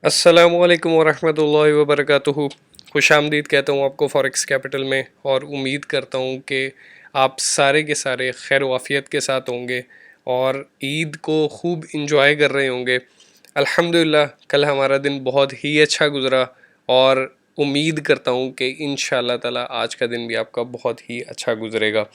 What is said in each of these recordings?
अस्सलामुअलैकुम वरहमतुल्लाहि वबरकातुहू। खुशामदीद कहता हूँ आपको फॉरेक्स कैपिटल में, और उम्मीद करता हूँ कि आप सारे के सारे खैर वाफ़ियत के साथ होंगे और ईद को खूब इंजॉय कर रहे होंगे। अल्हम्दुलिल्लाह कल हमारा दिन बहुत ही अच्छा गुज़रा और उम्मीद करता हूँ कि इंशाअल्लाह ताला आज का दिन भी आपका बहुत ही अच्छा गुज़रेगा।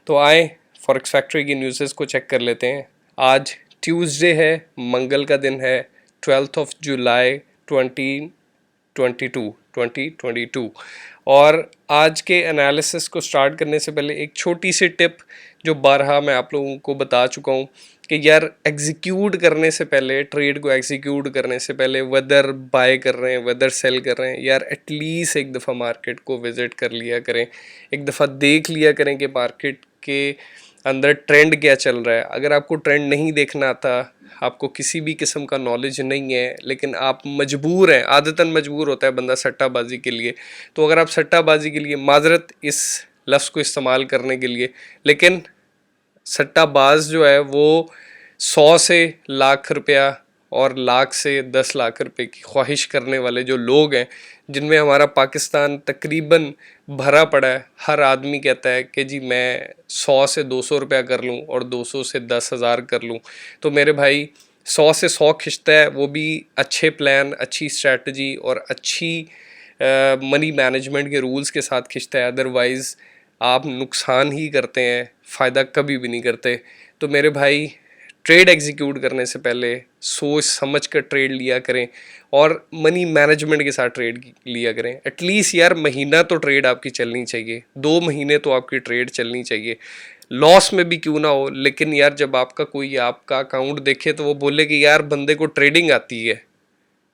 तो आए फॉरेक्स फैक्ट्री की न्यूज़ेस को चेक कर लेते हैं। आज ट्यूसडे है, मंगल का दिन है, 12 जुलाई 2022। और आज के एनालिसिस को स्टार्ट करने से पहले एक छोटी सी टिप जो बारहा मैं आप लोगों को बता चुका हूँ कि यार एग्जीक्यूट करने से पहले, ट्रेड को एग्जीक्यूट करने से पहले, वेदर बाय कर रहे हैं वेदर सेल कर रहे हैं, यार एटलीस्ट एक दफ़ा मार्केट को विज़िट कर लिया करें, एक दफ़ा देख लिया करें कि मार्केट के अंदर ट्रेंड क्या चल रहा है। अगर आपको ट्रेंड नहीं देखना आता, आपको किसी भी किस्म का नॉलेज नहीं है, लेकिन आप मजबूर हैं, आदतन मजबूर होता है बंदा सट्टाबाजी के लिए, तो अगर आप सट्टाबाजी के लिए, माजरत इस लफ्ज़ को इस्तेमाल करने के लिए, लेकिन सट्टाबाज जो है वो 100 से लाख रुपया और लाख से 10 लाख रुपए की ख्वाहिश करने वाले जो लोग हैं, जिनमें हमारा पाकिस्तान तकरीबन भरा पड़ा है। हर आदमी कहता है कि जी मैं 100 से 200 रुपया कर लूँ और 200 से 10,000 कर लूँ। तो मेरे भाई 100 से 100 खिंचता है, वो भी अच्छे प्लान, अच्छी स्ट्रैटेजी और अच्छी मनी मैनेजमेंट के रूल्स के साथ खिंचता है। अदरवाइज़ आप नुकसान ही करते हैं, फ़ायदा कभी भी नहीं करते। तो मेरे भाई ट्रेड एग्जीक्यूट करने से पहले सोच समझ कर ट्रेड लिया करें और मनी मैनेजमेंट के साथ ट्रेड लिया करें। एटलीस्ट यार महीना तो ट्रेड आपकी चलनी चाहिए, 2 महीने तो आपकी ट्रेड चलनी चाहिए, लॉस में भी क्यों ना हो। लेकिन यार जब आपका कोई आपका अकाउंट देखे तो वो बोले कि यार बंदे को ट्रेडिंग आती है,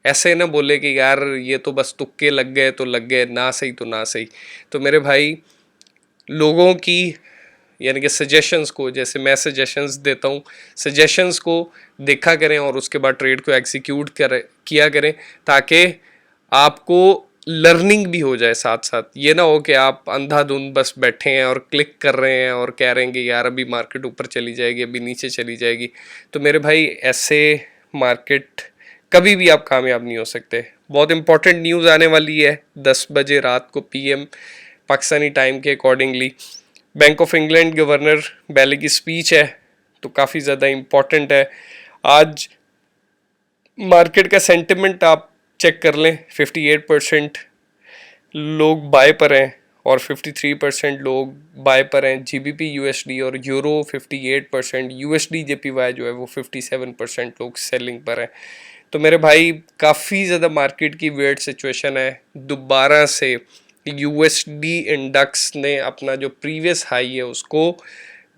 ऐसे ना बोले कि यार ये तो बस तुक्के लग गए तो लग गए, ना सही तो ना सही। तो मेरे भाई लोगों की यानी कि सजेशंस को, जैसे मैं सजेशंस देता हूँ, सजेशंस को देखा करें और उसके बाद ट्रेड को एग्जीक्यूट किया करें, ताकि आपको लर्निंग भी हो जाए साथ साथ। ये ना हो कि आप अंधाधुंध बस बैठे हैं और क्लिक कर रहे हैं और कह रहे हैं कि यार अभी मार्केट ऊपर चली जाएगी, अभी नीचे चली जाएगी। तो मेरे भाई ऐसे मार्केट कभी भी आप कामयाब नहीं हो सकते। बहुत इंपॉर्टेंट न्यूज़ आने वाली है 10 बजे रात को PM पाकिस्तानी टाइम के accordingly. Bank of England governor ballet की स्पीच है, तो काफ़ी ज़्यादा इम्पॉर्टेंट है। आज मार्केट का सेंटिमेंट आप चेक कर लें, 58% लोग बाय पर हैं और 53% लोग बाय पर हैं। GBP USD और यूरो 58%, USD JPY जो है वो 57% लोग सेलिंग पर हैं। तो मेरे भाई काफ़ी ज़्यादा मार्केट की वेट सिचुएशन है। दोबारा से USD इंडेक्स ने अपना जो प्रीवियस हाई है उसको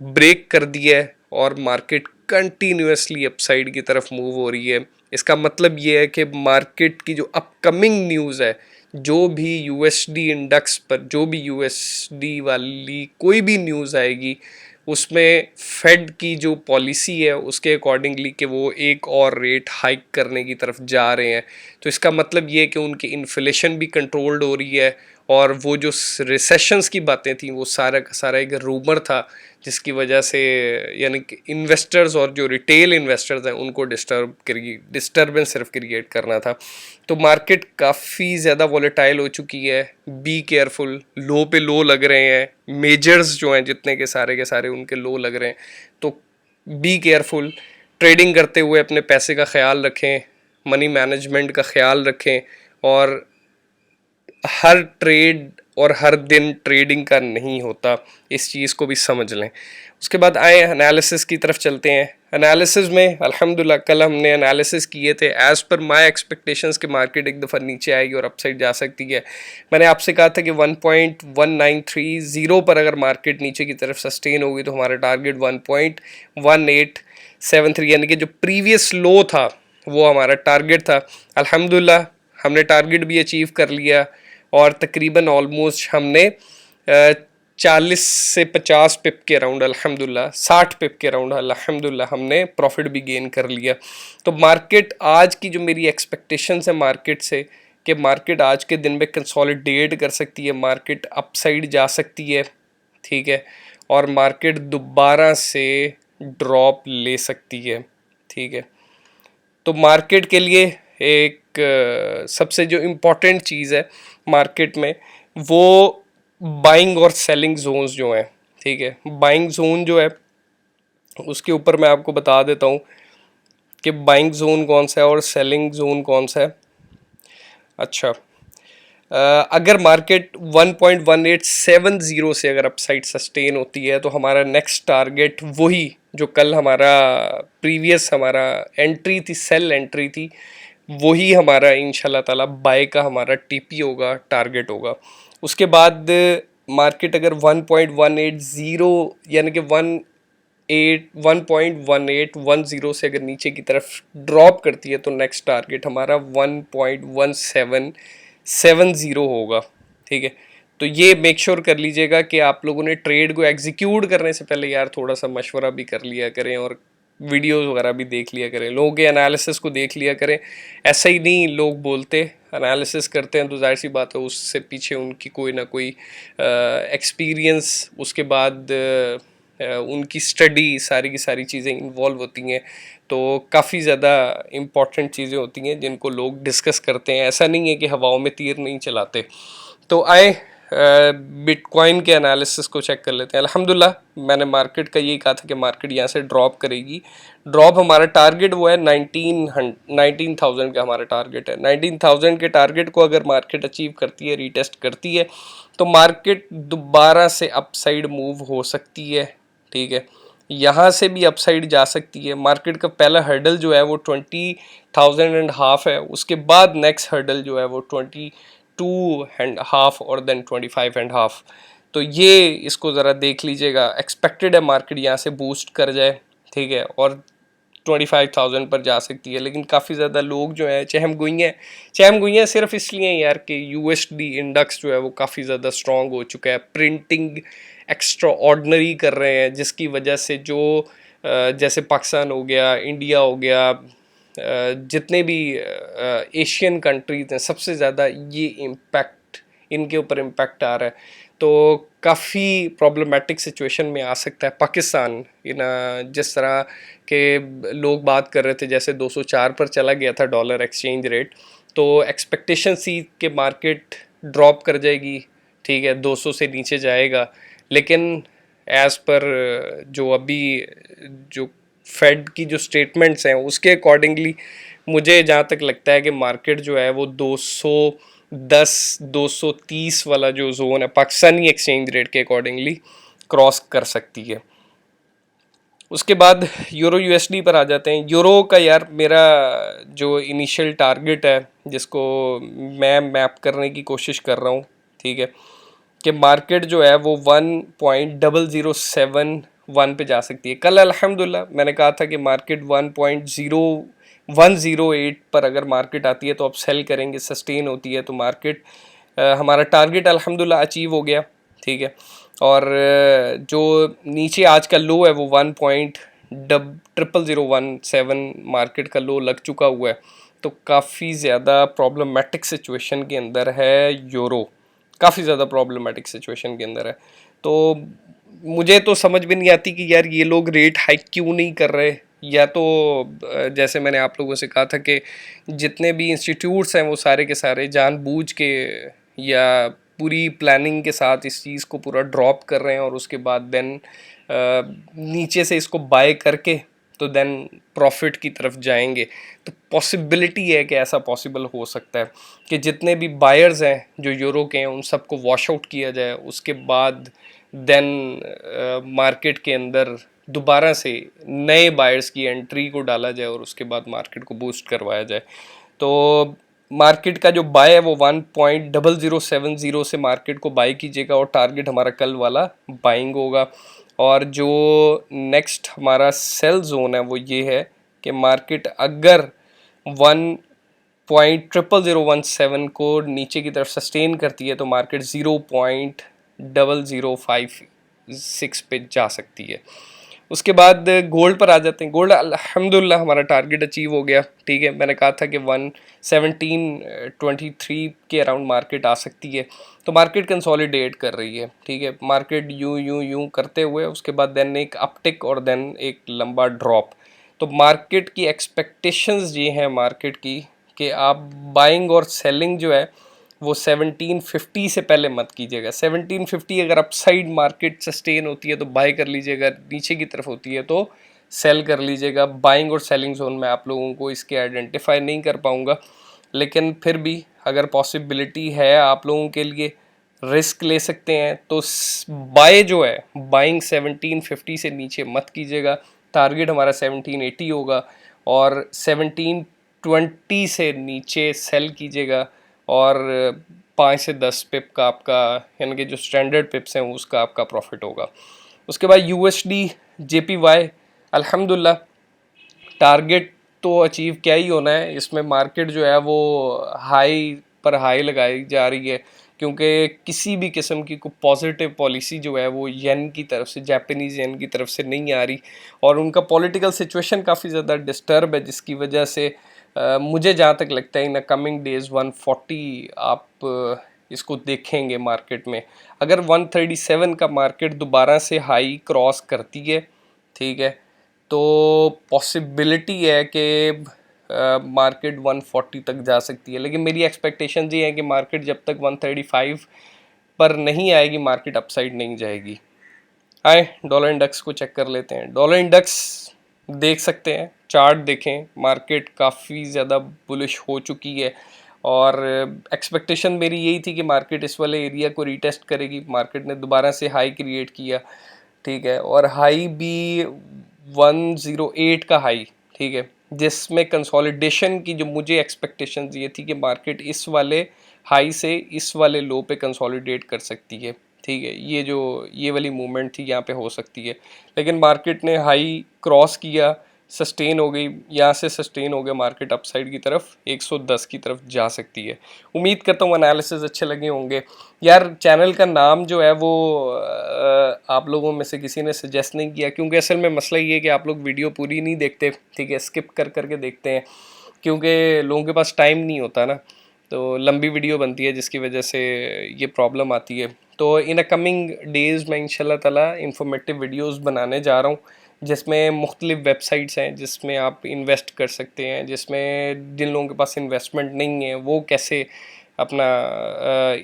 ब्रेक कर दिया है और मार्केट कंटिन्यूसली अपसाइड की तरफ मूव हो रही है। इसका मतलब ये है कि मार्केट की जो अपकमिंग न्यूज़ है, जो भी USD इंडेक्स पर जो भी USD वाली कोई भी न्यूज़ आएगी, उसमें फेड की जो पॉलिसी है उसके अकॉर्डिंगली कि वो एक और रेट हाइक करने की तरफ जा रहे हैं। तो इसका मतलब ये है कि उनकी इन्फ्लेशन भी कंट्रोल्ड हो रही है और वो जो रिसेशंस की बातें थी वो सारा का सारा एक रूमर था, जिसकी वजह से यानी कि इन्वेस्टर्स और जो रिटेल इन्वेस्टर्स हैं उनको डिस्टर्बेंस सिर्फ क्रिएट करना था। तो मार्केट काफ़ी ज़्यादा वॉलेटाइल हो चुकी है। बी केयरफुल, लो पे लो लग रहे हैं, मेजर्स जो हैं जितने के सारे उनके लो लग रहे हैं। तो बी केयरफुल, ट्रेडिंग करते हुए अपने पैसे का ख्याल रखें, मनी मैनेजमेंट का ख्याल रखें, और हर ट्रेड और हर दिन ट्रेडिंग का नहीं होता, इस चीज़ को भी समझ लें। उसके बाद आए एनालिसिस की तरफ चलते हैं। एनालिसिस में अल्हम्दुलिल्लाह कल हमने एनालिसिस किए थे एज़ पर माय एक्सपेक्टेशंस के मार्केट एक दफ़ा नीचे आएगी और अपसाइड जा सकती है। मैंने आपसे कहा था कि 1.1930 पर अगर मार्केट नीचे की तरफ सस्टेन होगी तो हमारा टारगेट 1.1873 यानी कि जो प्रीवियस लो था वो हमारा टारगेट था। अल्हम्दुलिल्लाह हमने टारगेट भी अचीव कर लिया और तकरीबन ऑलमोस्ट हमने 40 से 50 पिप के अराउंड, अल्हम्दुलिल्लाह 60 पिप के अराउंड अल्हम्दुलिल्लाह हमने प्रॉफिट भी गेन कर लिया। तो मार्केट आज की जो मेरी एक्सपेक्टेशंस है मार्केट से, कि मार्केट आज के दिन में कंसोलिडेट कर सकती है, मार्केट अपसाइड जा सकती है, ठीक है, और मार्केट दोबारा से ड्रॉप ले सकती है, ठीक है। तो मार्केट के लिए एक सबसे जो इम्पोर्टेंट चीज़ है मार्केट में वो बाइंग और सेलिंग जोन्स जो हैं, ठीक है। बाइंग जोन जो है उसके ऊपर मैं आपको बता देता हूँ कि बाइंग जोन कौन सा है और सेलिंग जोन कौन सा है। अच्छा, अगर मार्केट 1.1870 से अगर अपसाइड सस्टेन होती है तो हमारा नेक्स्ट टारगेट वही जो कल हमारा प्रीवियस हमारा एंट्री थी, सेल एंट्री थी, वही हमारा इंशाल्लाह ताला बाय का हमारा टीपी होगा, टारगेट होगा। उसके बाद मार्केट अगर 1.180 यानी कि 1.1810 से अगर नीचे की तरफ ड्रॉप करती है तो नेक्स्ट टारगेट हमारा 1.1770 होगा, ठीक है। तो ये मेक श्योर कर लीजिएगा कि आप लोगों ने ट्रेड को एग्जीक्यूट करने से पहले यार थोड़ा सा मशवरा भी कर लिया करें और वीडियोस वगैरह भी देख लिया करें, लोगों के एनालिसिस को देख लिया करें। ऐसा ही नहीं लोग बोलते, एनालिसिस करते हैं तो जाहिर सी बात है उससे पीछे उनकी कोई ना कोई एक्सपीरियंस, उसके बाद उनकी स्टडी, सारी की सारी चीज़ें इन्वॉल्व होती हैं। तो काफ़ी ज़्यादा इम्पॉर्टेंट चीज़ें होती हैं जिनको लोग डिस्कस करते हैं। ऐसा नहीं है कि हवाओं में तीर नहीं चलाते। तो आए बिटकॉइन के एनालिसिस को चेक कर लेते हैं। अल्हम्दुलिल्लाह मैंने मार्केट का यही कहा था कि मार्केट यहाँ से ड्रॉप करेगी। ड्रॉप हमारा टारगेट वो है 19,000 का हमारा टारगेट है। 19,000 के टारगेट को अगर मार्केट अचीव करती है, रीटेस्ट करती है, तो मार्केट दोबारा से अपसाइड मूव हो सकती है, ठीक है। यहाँ से भी अपसाइड जा सकती है। मार्केट का पहला हर्डल जो है वो 20,500 है, उसके बाद नेक्स्ट हर्डल जो है वो 22.5 और देन 25.5। तो ये इसको ज़रा देख लीजिएगा। एक्सपेक्टेड है मार्केट यहाँ से बूस्ट कर जाए, ठीक है, और 25,000 पर जा सकती है। लेकिन काफ़ी ज़्यादा लोग जो है चहम गुई हैं सिर्फ इसलिए यार कि यूएसडी इंडेक्स जो है वो काफ़ी ज़्यादा स्ट्रॉन्ग हो चुका है, प्रिंटिंग एक्स्ट्रा ऑर्डनरी कर रहे हैं, जिसकी वजह से जो जैसे पाकिस्तान हो गया, इंडिया हो गया, जितने भी एशियन कंट्रीज हैं, सबसे ज़्यादा ये इम्पैक्ट इनके ऊपर इम्पैक्ट आ रहा है। तो काफ़ी प्रॉब्लमेटिक सिचुएशन में आ सकता है पाकिस्तान। जिस तरह के लोग बात कर रहे थे, जैसे 204 पर चला गया था डॉलर एक्सचेंज रेट, तो एक्सपेक्टेशन थी कि मार्केट ड्रॉप कर जाएगी, ठीक है, 200 से नीचे जाएगा। लेकिन एज़ पर जो अभी जो फेड की जो स्टेटमेंट्स हैं उसके अकॉर्डिंगली मुझे जहाँ तक लगता है कि मार्केट जो है वो 210 230 वाला जो जोन है पाकिस्तानी एक्सचेंज रेट के अकॉर्डिंगली क्रॉस कर सकती है। उसके बाद यूरो यूएसडी पर आ जाते हैं। यूरो का यार मेरा जो इनिशियल टारगेट है जिसको मैं मैप करने की कोशिश कर रहा हूँ, ठीक है, कि मार्केट जो है वो 1.0071 पे जा सकती है। कल अल्हम्दुलिल्लाह मैंने कहा था कि मार्केट 1.0108 पर अगर मार्केट आती है तो अब सेल करेंगे, सस्टेन होती है तो मार्केट हमारा टारगेट अल्हम्दुलिल्लाह अचीव हो गया, ठीक है। और जो नीचे आज का लो है वो 1.0017 मार्केट का लो लग चुका हुआ है। तो काफ़ी ज़्यादा प्रॉब्लमेटिक सिचुएशन के अंदर है यूरो, काफ़ी ज़्यादा प्रॉब्लमेटिक सिचुएशन के अंदर है। तो मुझे तो समझ भी नहीं आती कि यार ये लोग रेट हाइक क्यों नहीं कर रहे। या तो जैसे मैंने आप लोगों से कहा था कि जितने भी इंस्टीट्यूट्स हैं वो सारे के सारे जानबूझ के या पूरी प्लानिंग के साथ इस चीज़ को पूरा ड्रॉप कर रहे हैं और उसके बाद देन नीचे से इसको बाय करके तो देन प्रॉफिट की तरफ जाएंगे। तो पॉसिबिलिटी है कि ऐसा पॉसिबल हो सकता है कि जितने भी बायर्स हैं जो यूरो के हैं उन सबको वॉश आउट किया जाए, उसके बाद देन मार्केट के अंदर दोबारा से नए बायर्स की एंट्री को डाला जाए और उसके बाद मार्केट को बूस्ट करवाया जाए। तो मार्केट का जो बाय है वो 1.0070 से मार्केट को बाय कीजिएगा और टारगेट हमारा कल वाला बाइंग होगा। और जो नेक्स्ट हमारा सेल जोन है वो ये है कि मार्केट अगर 1.00017 को नीचे की तरफ सस्टेन करती है तो मार्केट 0.0056 पे जा सकती है। उसके बाद गोल्ड पर आ जाते हैं। गोल्ड अल्हम्दुलिल्लाह हमारा टारगेट अचीव हो गया, ठीक है। मैंने कहा था कि 11723 के अराउंड मार्केट आ सकती है। तो मार्केट कंसोलिडेट कर रही है, ठीक है। मार्केट यूं करते हुए उसके बाद देन एक अपटिक और देन एक लंबा ड्रॉप। तो मार्केट की एक्सपेक्टेशंस ये हैं मार्केट की कि आप बाइंग और सेलिंग जो है वो 1750 से पहले मत कीजिएगा। 1750 अगर अपसाइड मार्केट सस्टेन होती है तो बाय कर लीजिएगा, नीचे की तरफ होती है तो सेल कर लीजिएगा। बाइंग और सेलिंग जोन में आप लोगों को इसके आइडेंटिफाई नहीं कर पाऊँगा, लेकिन फिर भी अगर पॉसिबिलिटी है आप लोगों के लिए रिस्क ले सकते हैं तो बाय जो है बाइंग 1750 से नीचे मत कीजिएगा। टारगेट हमारा 1780 होगा और 1720 से नीचे सेल कीजिएगा और 5 से 10 पिप का आपका यानी कि जो स्टैंडर्ड पिप्स हैं उसका आपका प्रॉफिट होगा। उसके बाद यूएसडी जेपीवाई अल्हम्दुलिल्लाह टारगेट तो अचीव क्या ही होना है, इसमें मार्केट जो है वो हाई पर हाई लगाई जा रही है क्योंकि किसी भी किस्म की कोई पॉजिटिव पॉलिसी जो है वो येन की तरफ से, जापानीज़ येन की तरफ से नहीं आ रही और उनका पॉलिटिकल सिचुएशन काफ़ी ज़्यादा डिस्टर्ब है, जिसकी वजह से मुझे जहाँ तक लगता है इन कमिंग डेज़ 140 आप इसको देखेंगे मार्केट में। अगर 137 का मार्केट दोबारा से हाई क्रॉस करती है, ठीक है, तो पॉसिबिलिटी है कि मार्केट 140 तक जा सकती है। लेकिन मेरी एक्सपेक्टेशन ये है कि मार्केट जब तक 135 पर नहीं आएगी मार्केट अपसाइड नहीं जाएगी। आए डॉलर इंडेक्स को चेक कर लेते हैं। डॉलर इंडेक्स देख सकते हैं, चार्ट देखें, मार्केट काफ़ी ज़्यादा बुलिश हो चुकी है और एक्सपेक्टेशन मेरी यही थी कि मार्केट इस वाले एरिया को रीटेस्ट करेगी। मार्केट ने दोबारा से हाई क्रिएट किया, ठीक है, और हाई भी 108 का हाई, ठीक है, जिसमें कंसोलिडेशन की जो मुझे एक्सपेक्टेशन ये थी कि मार्केट इस वाले हाई से इस वाले लो पे कंसोलिडेट कर सकती है, ठीक है, ये वाली मूवमेंट थी यहाँ पे हो सकती है। लेकिन मार्केट ने हाई क्रॉस किया, सस्टेन हो गई, यहाँ से सस्टेन हो गया, मार्केट अपसाइड की तरफ 110 की तरफ जा सकती है। उम्मीद करता हूँ एनालिसिस अच्छे लगे होंगे। यार चैनल का नाम जो है वो आप लोगों में से किसी ने सजेस्ट नहीं किया, क्योंकि असल में मसला ये है कि आप लोग वीडियो पूरी नहीं देखते, ठीक है, स्किप कर करके देखते हैं क्योंकि लोगों के पास टाइम नहीं होता ना, तो लंबी वीडियो बनती है जिसकी वजह से ये प्रॉब्लम आती है। तो इन अ कमिंग डेज़ मैं इंशाल्लाह ताला इंफॉर्मेटिव वीडियोस बनाने जा रहा हूँ जिसमें मुख्तलिफ वेबसाइट्स हैं जिसमें आप इन्वेस्ट कर सकते हैं, जिसमें जिन लोगों के पास इन्वेस्टमेंट नहीं है वो कैसे अपना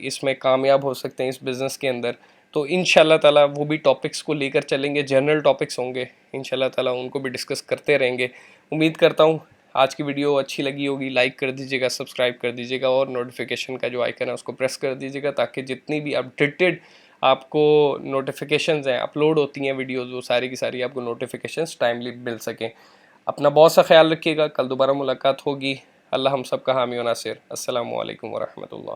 इसमें कामयाब हो सकते हैं इस बिज़नेस के अंदर। तो इंशाल्लाह ताला वो भी टॉपिक्स को लेकर चलेंगे, जनरल टॉपिक्स होंगे, इंशाल्लाह ताला उनको भी डिस्कस करते रहेंगे। उम्मीद करता हूँ आज की वीडियो अच्छी लगी होगी। लाइक कर दीजिएगा, सब्सक्राइब कर दीजिएगा और नोटिफिकेशन का जो आइकन है उसको प्रेस कर दीजिएगा ताकि जितनी भी अपडेटेड आपको नोटिफिकेशंस हैं अपलोड होती हैं वीडियोज़, वो सारी की सारी आपको नोटिफिकेशंस टाइमली मिल सकें। अपना बहुत सा ख्याल रखिएगा, कल दोबारा मुलाकात होगी। अल्लाह हम सब का हामी व नासिर। अस्सलामु अलैकुम व रहमतुल्लाह।